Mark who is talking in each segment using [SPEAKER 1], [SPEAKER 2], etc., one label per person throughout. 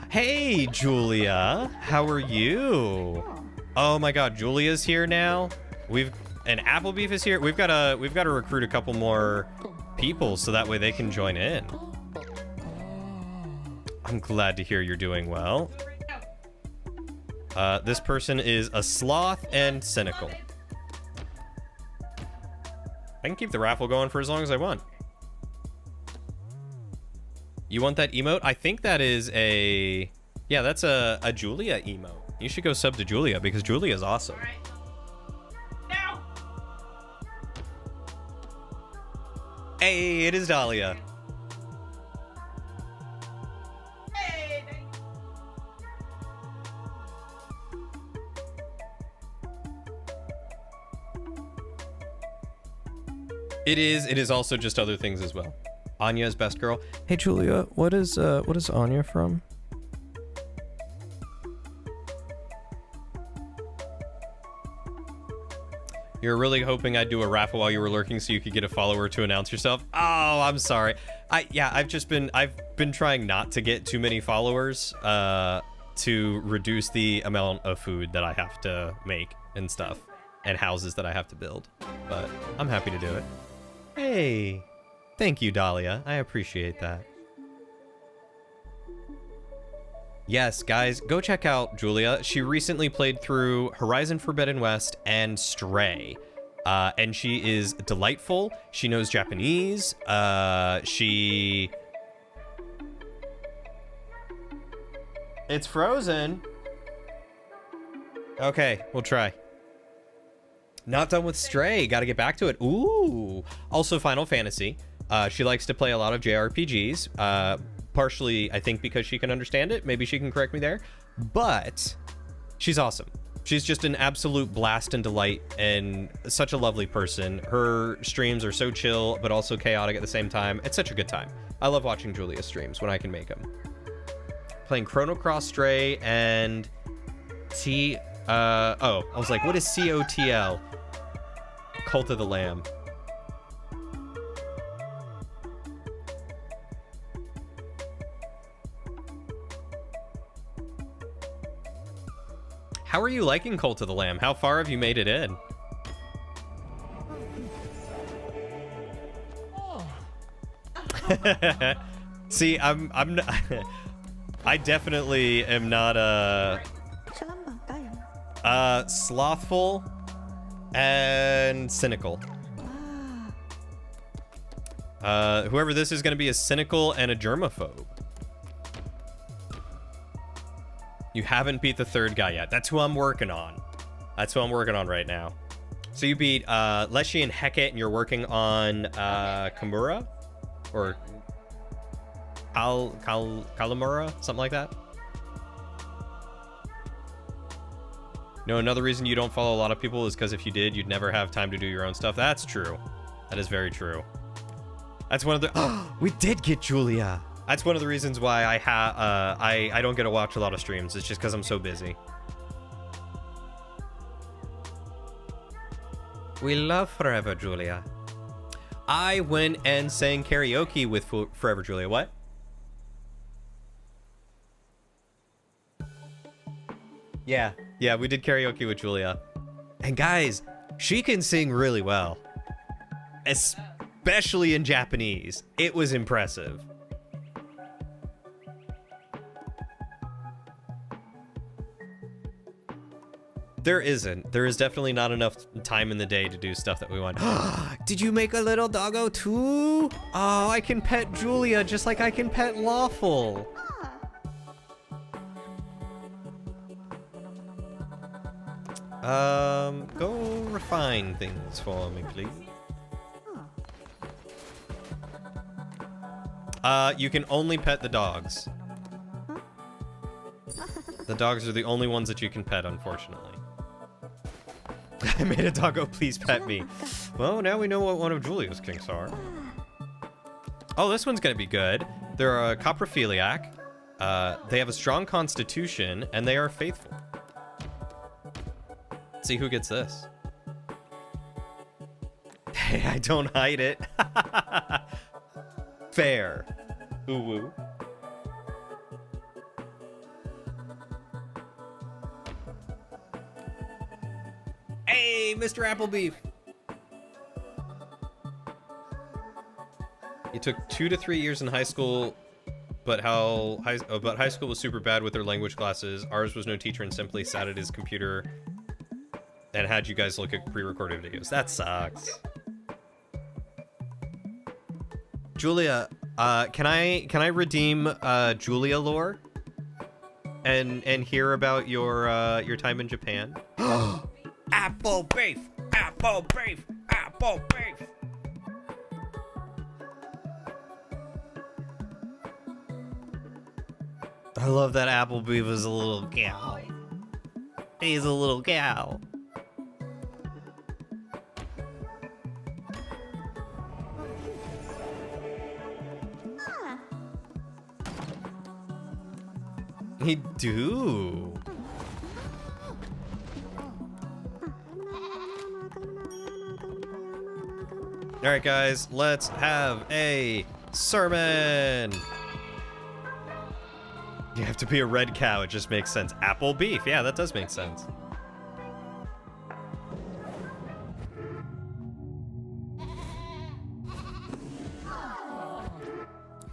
[SPEAKER 1] Hey, Julia. How are you? Oh my God, Julia's here now. And Applebeef is here. We've got to recruit a couple more people so that way they can join in. I'm glad to hear you're doing well. This person is a sloth and cynical. I can keep the raffle going for as long as I want. You want that emote? I think that is a... Yeah, that's a Julia emote. You should go sub to Julia because Julia is awesome.
[SPEAKER 2] No.
[SPEAKER 1] Hey, it is Dahlia.
[SPEAKER 2] Hey.
[SPEAKER 1] It is also just other things as well. Anya's best girl. Hey Julia, what is Anya from? You're really hoping I'd do a raffle while you were lurking so you could get a follower to announce yourself? Oh, I'm sorry. I've been trying not to get too many followers to reduce the amount of food that I have to make and stuff and houses that I have to build. But I'm happy to do it. Hey. Thank you, Dahlia. I appreciate that. Yes, guys, go check out Julia. She recently played through Horizon Forbidden West and Stray. And she is delightful. She knows Japanese. It's frozen. Okay, we'll try. Not done with Stray. Got to get back to it. Ooh. Also, Final Fantasy. She likes to play a lot of JRPGs, partially, I think, because she can understand it. Maybe she can correct me there. But she's awesome. She's just an absolute blast and delight and such a lovely person. Her streams are so chill, but also chaotic at the same time. It's such a good time. I love watching Julia's streams when I can make them. Playing Chrono Cross, Stray, and I was like, what is COTL? Cult of the Lamb. How are you liking Cult of the Lamb? How far have you made it in? See, I'm not, I definitely am not slothful and cynical. Whoever this is going to be is cynical and a germaphobe. You haven't beat the third guy yet. That's who I'm working on. That's who I'm working on right now. So you beat Leshy and Hecate, and you're working on Kamura? Or Kalamura? Something like that? No, another reason you don't follow a lot of people is because if you did, you'd never have time to do your own stuff. That's true. That is very true. That's one of the... Oh, we did get Julia! That's one of the reasons why I don't get to watch a lot of streams. It's just because I'm so busy. We love Forever Julia. I went and sang karaoke with Forever Julia. What? Yeah, we did karaoke with Julia. And guys, she can sing really well. Especially in Japanese. It was impressive. There isn't. There is definitely not enough time in the day to do stuff that we want. Did you make a little doggo too? Oh, I can pet Julia just like I can pet Lawful. Go refine things for me, please. You can only pet the dogs. The dogs are the only ones that you can pet, unfortunately. I made a doggo, please pet me. Well, now we know what one of Julia's kinks are. Oh, this one's gonna be good. They're a coprophiliac. They have a strong constitution, and they are faithful. Let's see who gets this. Hey, I don't hide it. Fair. Ooh woo. Hey, Mr. Applebeef. You took 2 to 3 years in high school, but high school was super bad with their language classes. Ours was no teacher and simply sat at his computer and had you guys look at pre-recorded videos. That sucks. Julia, can I redeem Julia lore and hear about your time in Japan? Apple beef, apple beef, apple beef. I love that Applebeef is a little cow. He's a little cow. He do. All right, guys, let's have a sermon. You have to be a red cow. It just makes sense. Apple beef. Yeah, that does make sense.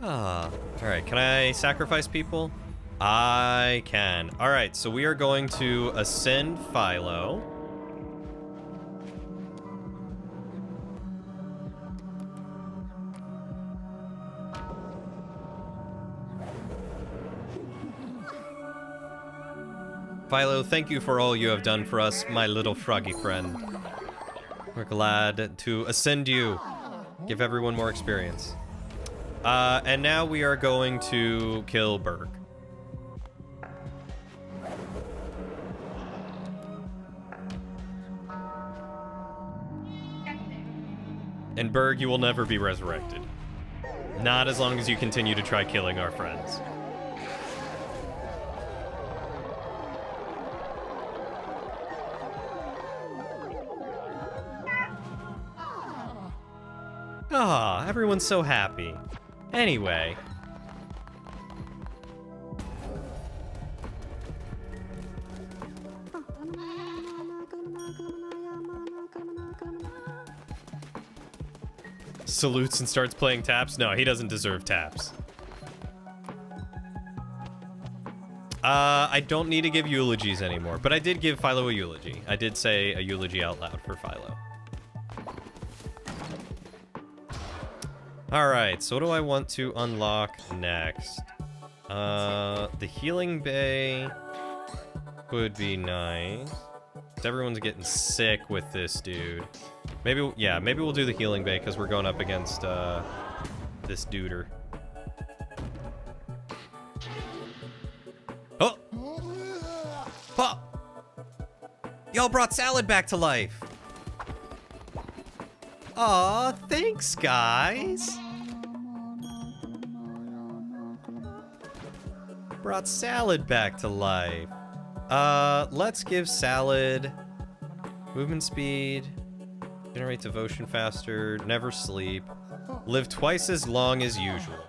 [SPEAKER 1] Ah. All right, can I sacrifice people? I can. All right, so we are going to ascend Philo. Philo, thank you for all you have done for us, my little froggy friend. We're glad to ascend you. Give everyone more experience. And now we are going to kill Berg. And Berg, you will never be resurrected. Not as long as you continue to try killing our friends. Ah, everyone's so happy. Anyway. Salutes and starts playing taps? No, he doesn't deserve taps. I don't need to give eulogies anymore, but I did give Philo a eulogy. I did say a eulogy out loud for Philo. Alright, so what do I want to unlock next? The healing bay would be nice. Everyone's getting sick with this dude. Maybe, yeah, maybe we'll do the healing bay because we're going up against this duder. Oh! Oh! Y'all brought Salad back to life! Aw, thanks, guys! Brought Salad back to life. Let's give Salad movement speed, generate devotion faster, never sleep, live twice as long as usual.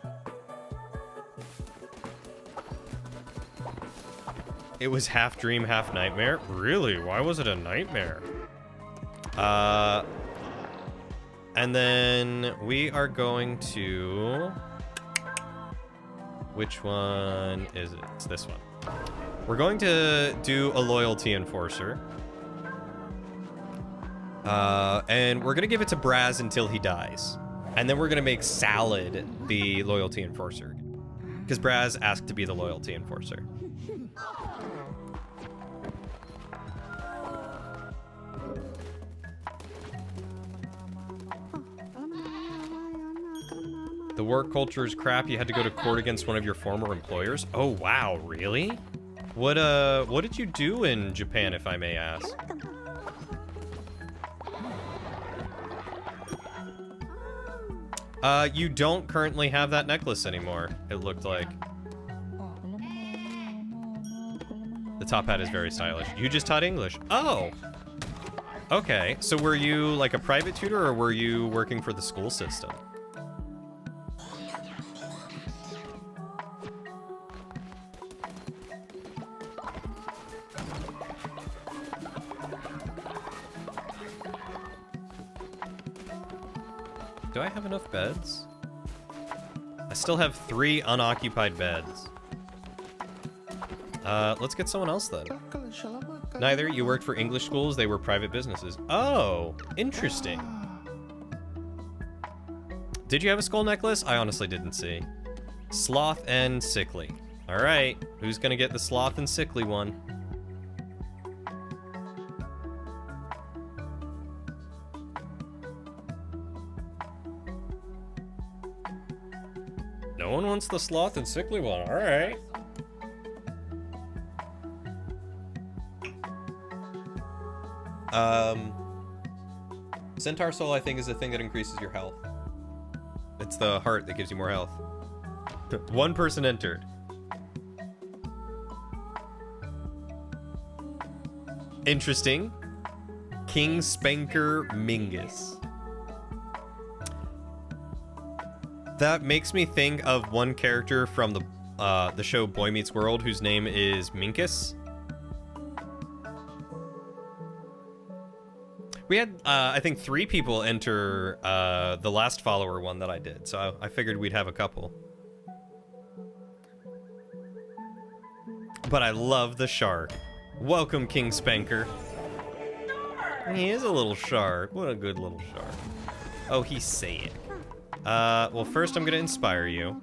[SPEAKER 1] It was half dream, half nightmare? Really? Why was it a nightmare? And then we are going to... Which one is it? It's this one. We're going to do a loyalty enforcer. And we're going to give it to Braz until he dies. And then we're going to make Salad the loyalty enforcer. Because Braz asked to be the loyalty enforcer. The work culture is crap. You had to go to court against one of your former employers. Oh, wow, really? What did you do in Japan, if I may ask? You don't currently have that necklace anymore, it looked like. The top hat is very stylish. You just taught English. Oh! Okay, so were you like a private tutor or were you working for the school system? Do I have enough beds? I still have 3 unoccupied beds. Let's get someone else then. Neither. You worked for English schools. They were private businesses. Oh, interesting. Did you have a skull necklace? I honestly didn't see. Sloth and sickly. All right. Who's gonna get the sloth and sickly one? No one wants the sloth and sickly one. All right. Centaur soul, I think, is the thing that increases your health. It's the heart that gives you more health. 1 person entered. Interesting. King Spanker Mingus. That makes me think of one character from the show Boy Meets World, whose name is Minkus. We had, I think, 3 people enter the last follower one that I did, so I figured we'd have a couple. But I love the shark. Welcome, King Spanker. He is a little shark. What a good little shark. Oh, he's saying. Well, first I'm gonna inspire you.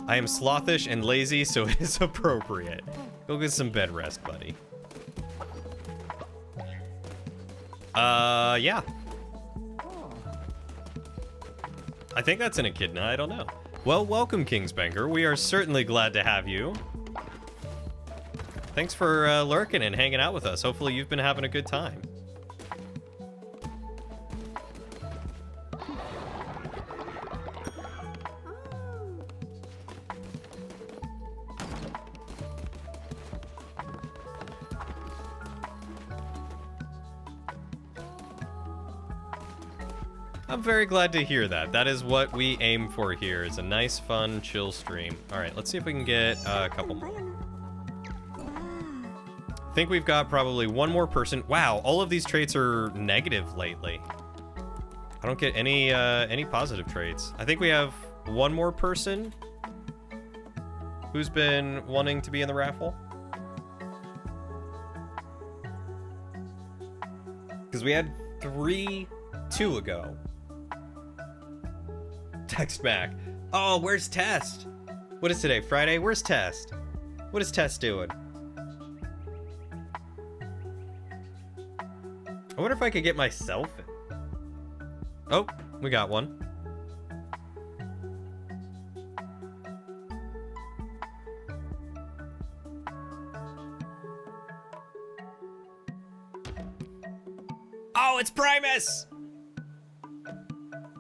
[SPEAKER 1] I am slothish and lazy, so it is appropriate. Go get some bed rest, buddy. Yeah. I think that's an echidna, I don't know. Well, welcome, King Spanker. We are certainly glad to have you. Thanks for lurking and hanging out with us. Hopefully you've been having a good time. I'm very glad to hear that. That is what we aim for here, is a nice, fun, chill stream. All right, let's see if we can get a couple more. I think we've got probably 1 more person. Wow, all of these traits are negative lately. I don't get any positive traits. I think we have 1 more person who's been wanting to be in the raffle. Because we had 2 ago. Text back. Oh, where's Test? What is today? Friday? Where's Test? What is Test doing? I wonder if I could get myself in. Oh, we got one. Oh, it's Primus!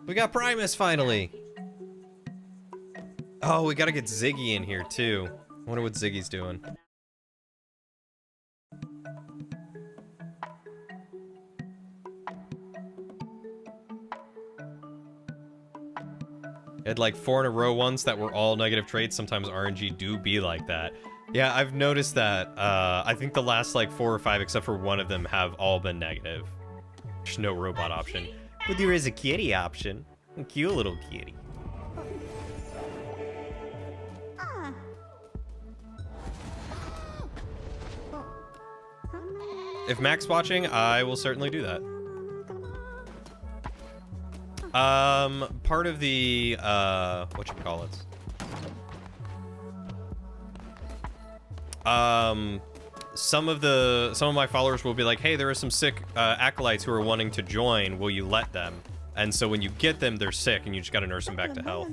[SPEAKER 1] We got Primus finally. Oh, we gotta get Ziggy in here too. I wonder what Ziggy's doing. I had like 4 in a row once that were all negative traits. Sometimes RNG do be like that. Yeah, I've noticed that. I think the last like 4 or 5, except for one of them, have all been negative. There's no robot option. But there is a kitty option. A cute little kitty. If Mac's watching, I will certainly do that. Part of the, whatchamacallits? Some of my followers will be like, hey, there are some sick, acolytes who are wanting to join, will you let them? And so when you get them, they're sick, and you just gotta nurse them back to health.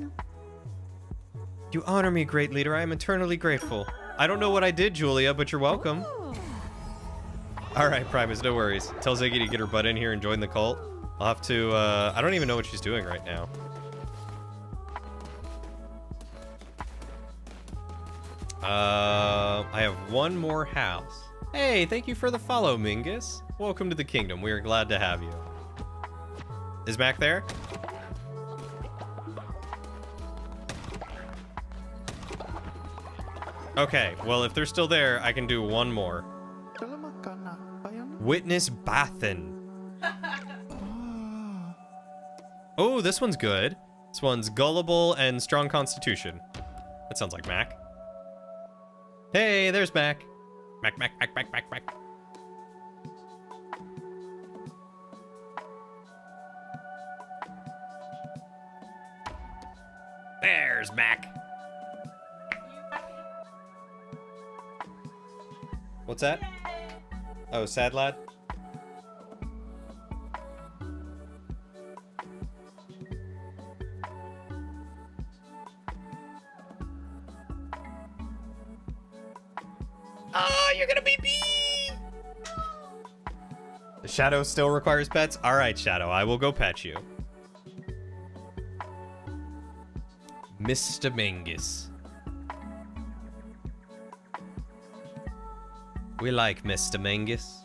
[SPEAKER 1] You honor me, great leader. I am eternally grateful. I don't know what I did, Julia, but you're welcome. All right, Primus, no worries. Tell Ziggy to get her butt in here and join the cult. I'll have to, I don't even know what she's doing right now. I have 1 more house. Hey, thank you for the follow, Mingus. Welcome to the kingdom. We are glad to have you. Is Mac there? Okay, well, if they're still there, I can do 1 more. Witness Bathen. Oh, this one's good. This one's gullible and strong constitution. That sounds like Mac. Hey, there's Mac. Mac, Mac, Mac, Mac, Mac, Mac. There's Mac. What's that? Oh, sad lad? Oh, you're gonna be me! The Shadow still requires pets? Alright, Shadow, I will go pet you. Mr. Mangus. We like Mr. Mangus.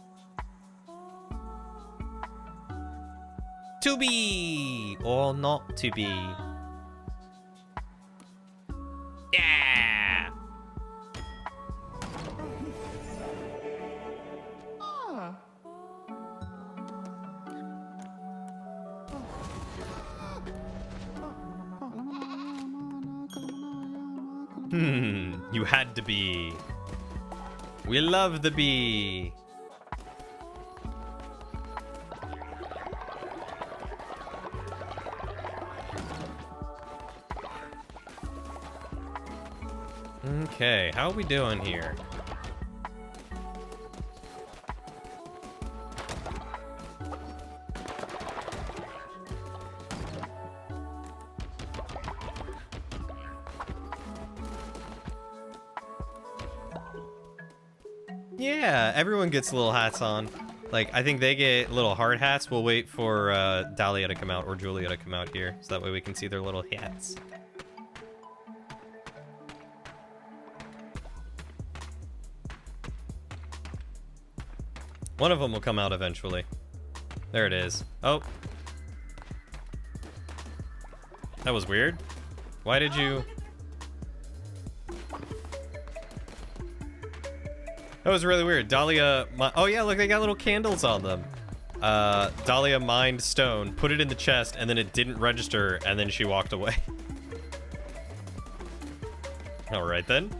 [SPEAKER 1] To be or not to be. Yeah. You had to be. We love the bee. Okay, how are we doing here? Yeah, everyone gets little hats on. Like, I think they get little hard hats. We'll wait for Dahlia to come out or Julia to come out here, so that way we can see their little hats. One of them will come out eventually. There it is. Oh. That was weird. Why did you... That was really weird. Dahlia... Oh yeah, look, they got little candles on them. Dahlia mined stone, put it in the chest, and then it didn't register, and then she walked away. Alright then.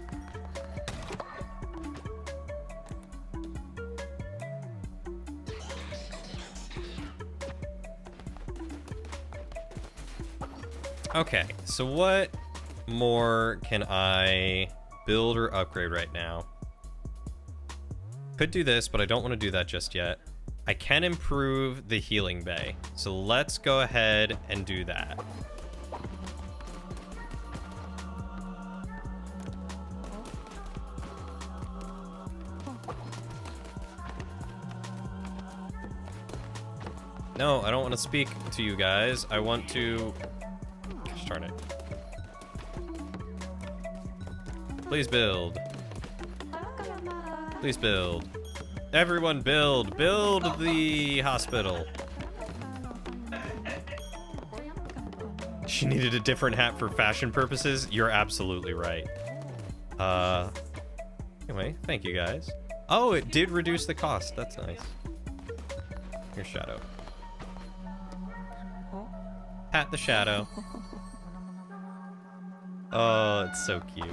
[SPEAKER 1] Okay, so what more can I build or upgrade right now? Could do this, but I don't want to do that just yet. I can improve the healing bay, so let's go ahead and do that. No, I don't want to speak to you guys. I want to... Gosh darn it. Please build. Please build. Everyone build. Build the hospital. She needed a different hat for fashion purposes. You're absolutely right. Anyway, thank you guys. Oh, it did reduce the cost. That's nice. Here's Shadow. Hat the Shadow. Oh, it's so cute.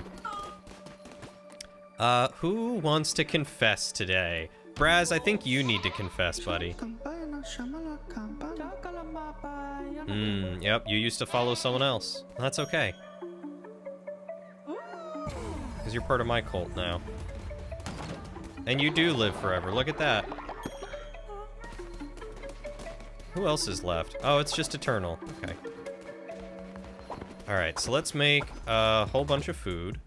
[SPEAKER 1] Who wants to confess today? Braz, I think you need to confess, buddy. Yep, you used to follow someone else. That's okay. Because you're part of my cult now. And you do live forever, look at that. Who else is left? Oh, it's just Eternal, okay. Alright, so let's make a whole bunch of food.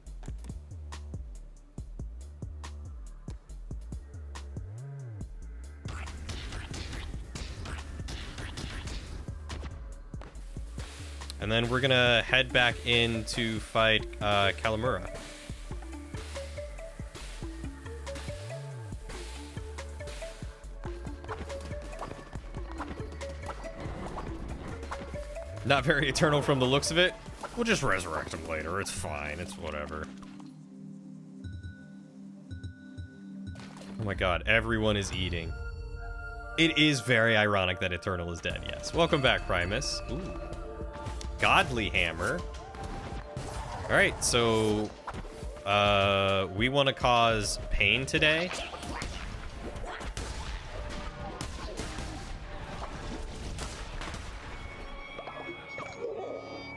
[SPEAKER 1] And then we're gonna head back in to fight Kalimura. Not very eternal from the looks of it. We'll just resurrect him later. It's fine. It's whatever. Oh my god, everyone is eating. It is very ironic that Eternal is dead, yes. Welcome back, Primus. Ooh. Godly Hammer. Alright, so... we want to cause pain today.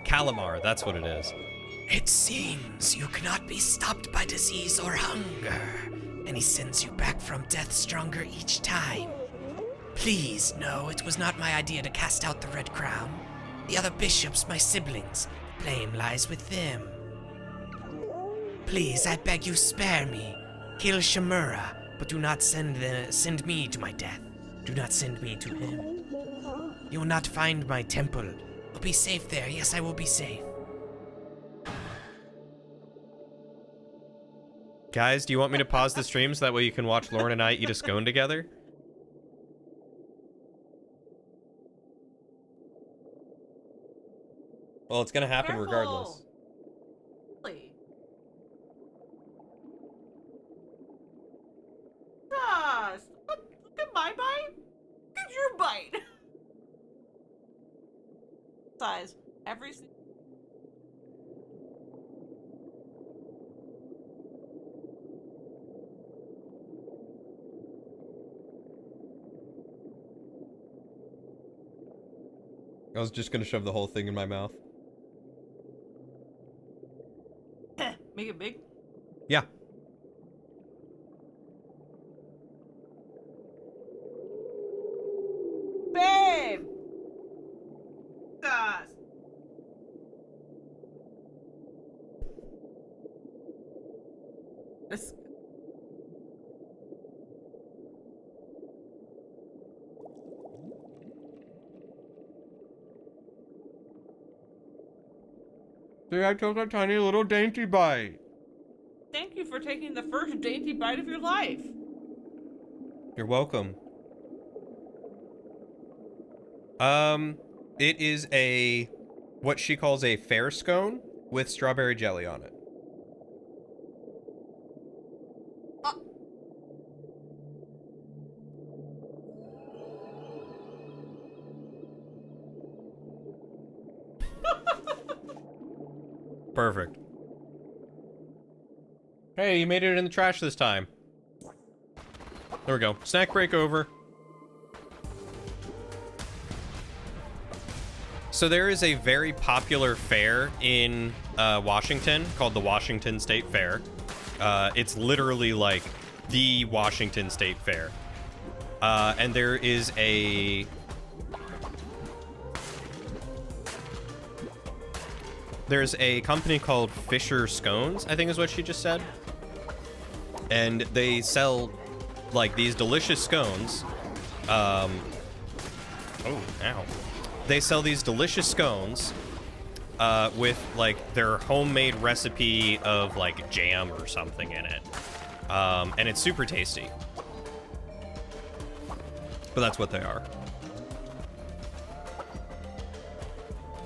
[SPEAKER 1] Calamar, that's what it is.
[SPEAKER 3] It seems you cannot be stopped by disease or hunger, and he sends you back from death stronger each time. Please, no, it was not my idea to cast out the Red Crown. The other bishops, my siblings, the blame lies with them. Please, I beg you, spare me. Kill Shimura, but do not send me to my death. Do not send me to him. You will not find my temple. I'll be safe there. Yes, I will be safe.
[SPEAKER 1] Guys, do you want me to pause the stream so that way you can watch Lauren and I eat a scone together? Well, it's gonna happen
[SPEAKER 2] Careful.
[SPEAKER 1] regardless.
[SPEAKER 2] Really? Gosh, look at my bite. Look at your bite. Size. Every single.
[SPEAKER 1] I was just gonna shove the whole thing in my mouth.
[SPEAKER 2] Make it big.
[SPEAKER 1] Yeah.
[SPEAKER 2] Babe! Gosh. This.
[SPEAKER 1] See, I took a tiny little dainty bite.
[SPEAKER 2] Thank you for taking the first dainty bite of your life.
[SPEAKER 1] You're welcome. It is a, what she calls a fair scone with strawberry jelly on it. Perfect. Hey, you made it in the trash this time. There we go. Snack break over. So there is a very popular fair in Washington called the Washington State Fair. It's literally like the Washington State Fair. And there is a... There's a company called Fisher Scones, I think is what she just said. And they sell, like, these delicious scones. Oh, ow. They sell these delicious scones with, like, their homemade recipe of, like, jam or something in it. And it's super tasty. But that's what they are.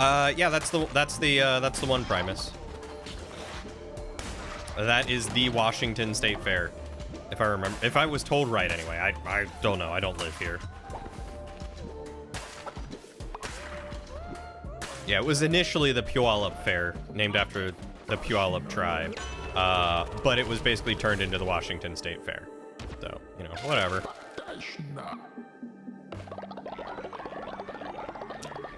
[SPEAKER 1] Yeah, that's the one, Primus. That is the Washington State Fair, if I remember. If I was told right, anyway. I don't know. I don't live here. Yeah, it was initially the Puyallup Fair, named after the Puyallup tribe, but it was basically turned into the Washington State Fair. So, you know, whatever.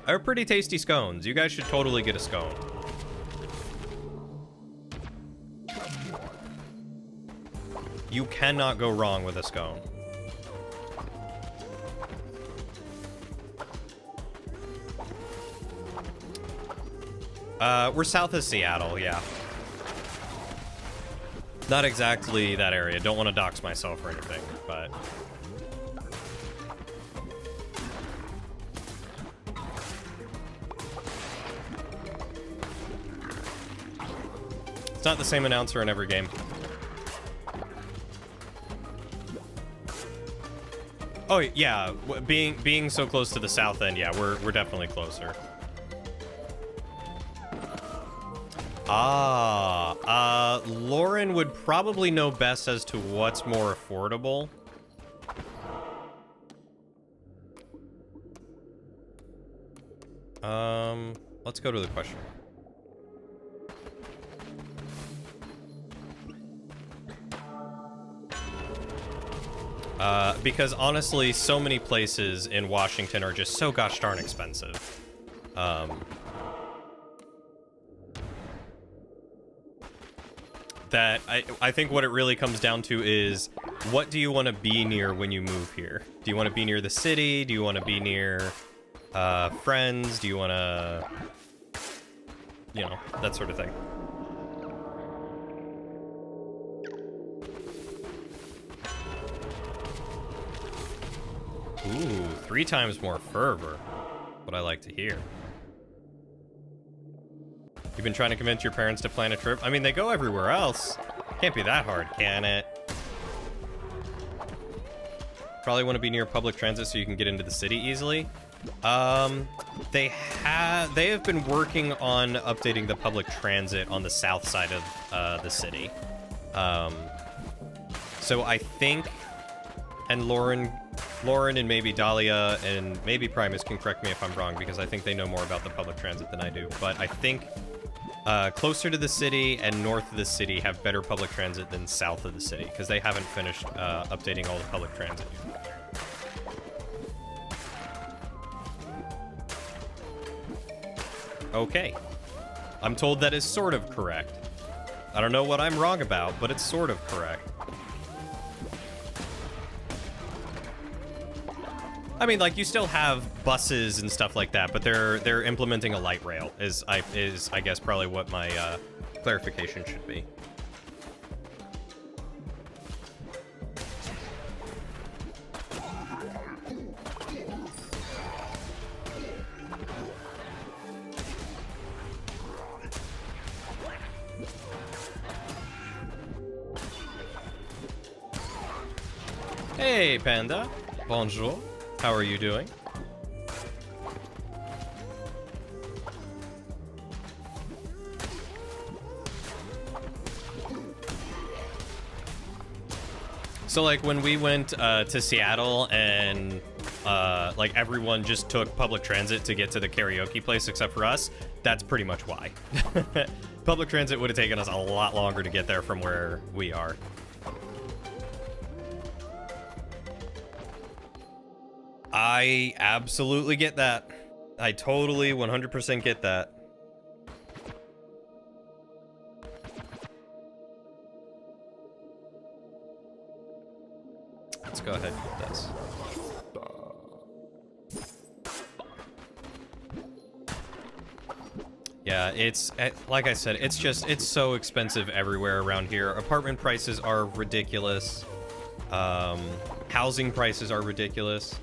[SPEAKER 1] They're pretty tasty scones. You guys should totally get a scone. You cannot go wrong with a scone. We're south of Seattle, yeah. Not exactly that area. Don't want to dox myself or anything, but... It's not the same announcer in every game. Oh yeah, being so close to the south end, yeah, we're definitely closer. Lauren would probably know best as to what's more affordable. Let's go to the question. Because honestly, so many places in Washington are just so gosh darn expensive. That I think what it really comes down to is, what do you want to be near when you move here? Do you want to be near the city? Do you want to be near friends? Do you want to, you know, that sort of thing. Ooh, 3 times more fervor. What I like to hear. You've been trying to convince your parents to plan a trip? I mean, they go everywhere else. Can't be that hard, can it? Probably want to be near public transit so you can get into the city easily. They have been working on updating the public transit on the south side of the city. So I think, and Lauren and maybe Dahlia and maybe Primus can correct me if I'm wrong, because I think they know more about the public transit than I do. But I think closer to the city and north of the city have better public transit than south of the city, because they haven't finished updating all the public transit. Okay. I'm told that is sort of correct. I don't know what I'm wrong about, but it's sort of correct. I mean, like, you still have buses and stuff like that, but they're implementing a light rail, is I guess probably what my clarification should be. Hey, Panda. Bonjour. How are you doing? So, like, when we went to Seattle and like everyone just took public transit to get to the karaoke place except for us, that's pretty much why. Public transit would have taken us a lot longer to get there from where we are. I absolutely get that. I totally 100% get that. Let's go ahead with this. Yeah, it's, like I said, it's so expensive everywhere around here. Apartment prices are ridiculous. Housing prices are ridiculous.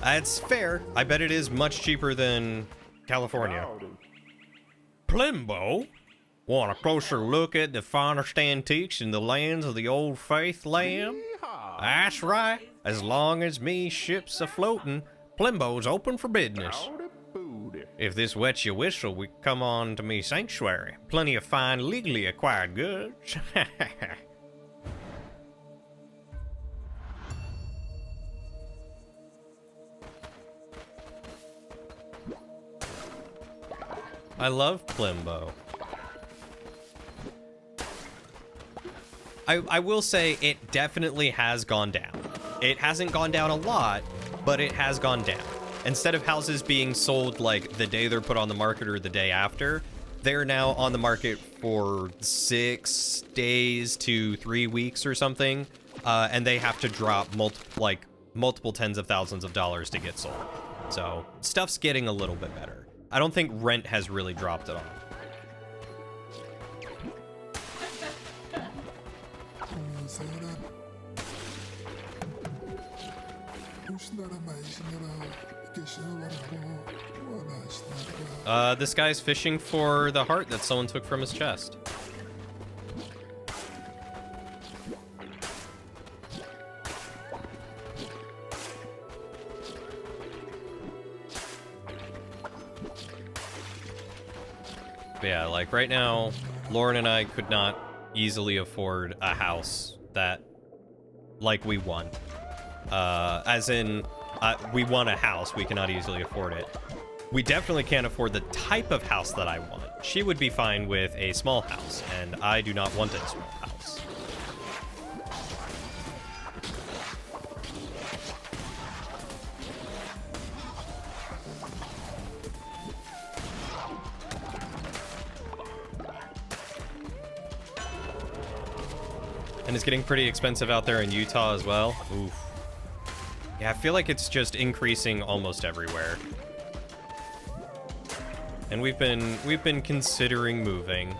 [SPEAKER 1] It's fair. I bet it is much cheaper than California. Plimbo? Want a closer look at the finest antiques in the lands of the old faith land? That's right. As long as me ship's a-floating, Plimbo's open for business. If this wets your whistle, we come on to me sanctuary. Plenty of fine, legally acquired goods. I love Plimbo. I will say it definitely has gone down. It hasn't gone down a lot, but it has gone down. Instead of houses being sold like the day they're put on the market or the day after, they're now on the market for 6 days to 3 weeks or something, and they have to drop multiple tens of thousands of dollars to get sold. So stuff's getting a little bit better. I don't think rent has really dropped at all. This guy's fishing for the heart that someone took from his chest. But yeah, like right now, Lauren and I could not easily afford a house that, like, we want. As in, we want a house, we cannot easily afford it. We definitely can't afford the type of house that I want. She would be fine with a small house, and I do not want a small house. And it's getting pretty expensive out there in Utah as well. Oof. Yeah, I feel like it's just increasing almost everywhere. And we've been considering moving.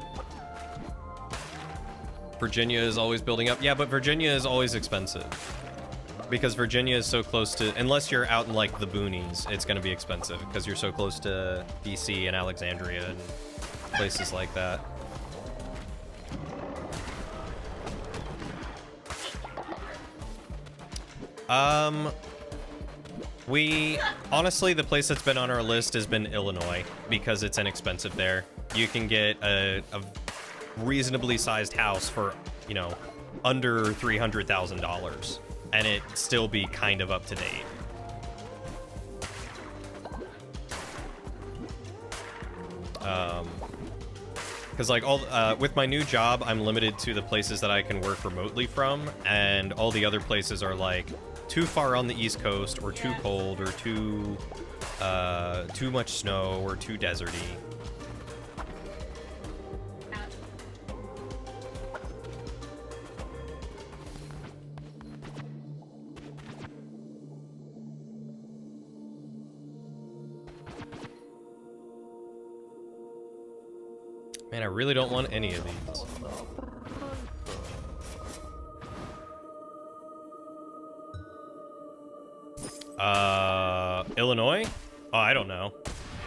[SPEAKER 1] Virginia is always building up. Yeah, but Virginia is always expensive. Because Virginia is so close to, unless you're out in like the boonies, it's gonna be expensive because you're so close to DC and Alexandria and places like that. Honestly, the place that's been on our list has been Illinois because it's inexpensive there. You can get a reasonably sized house for, you know, under $300,000 and it still be kind of up to date. Because like with my new job, I'm limited to the places that I can work remotely from, and all the other places are like too far on the East Coast, or too cold, or too much snow, or too deserty. Man, I really don't want any of these. Illinois? Oh, I don't know.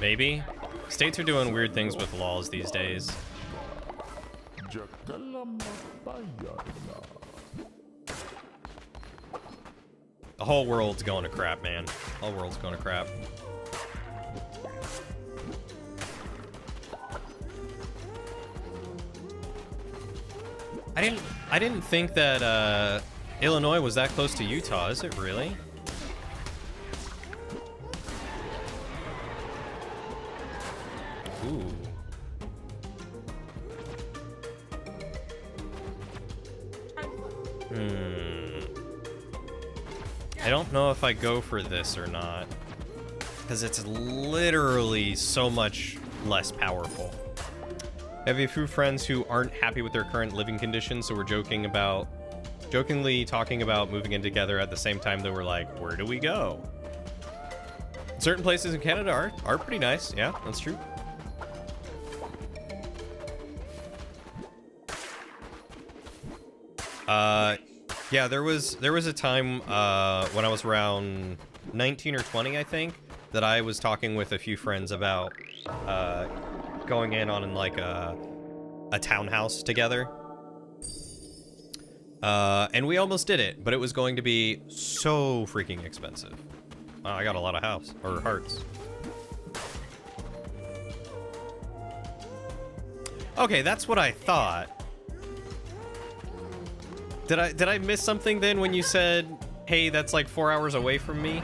[SPEAKER 1] Maybe. States are doing weird things with laws these days. The whole world's going to crap, man. The whole world's going to crap. I didn't think that Illinois was that close to Utah, is it really? Ooh. I don't know if I go for this or not, because it's literally so much less powerful. I have a few friends who aren't happy with their current living conditions, so we're jokingly talking about moving in together at the same time that we're like, where do we go? Certain places in Canada are pretty nice. Yeah, that's true. Yeah, there was a time when I was around 19 or 20, I think, that I was talking with a few friends about going in on like a townhouse together. And we almost did it, but it was going to be so freaking expensive. I got a lot of hearts. Okay, that's what I thought. Did I miss something then when you said, hey, that's like 4 hours away from me?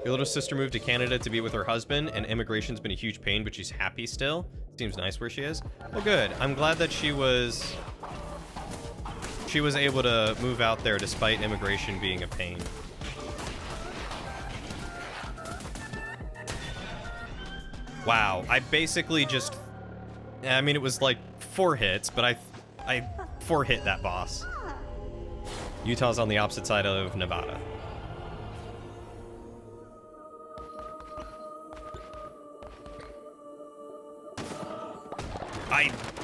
[SPEAKER 1] Your little sister moved to Canada to be with her husband, and immigration's been a huge pain, but she's happy still. Seems nice where she is. Well, good. I'm glad that she was able to move out there despite immigration being a pain. Wow, I basically just... I mean, it was like 4 hits, but I 4-hit that boss. Utah's on the opposite side of Nevada.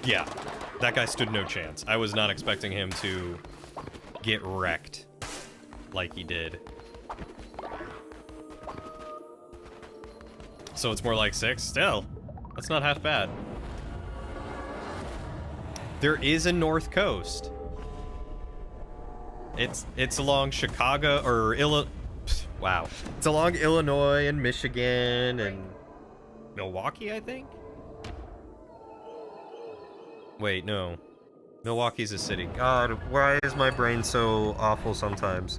[SPEAKER 1] Yeah, that guy stood no chance. I was not expecting him to get wrecked like he did. So it's more like 6? Still, that's not half bad. There is a North Coast. It's along Chicago or wow. It's along Illinois and Michigan and Milwaukee, I think. Wait, no. Milwaukee's a city. God, why is my brain so awful sometimes?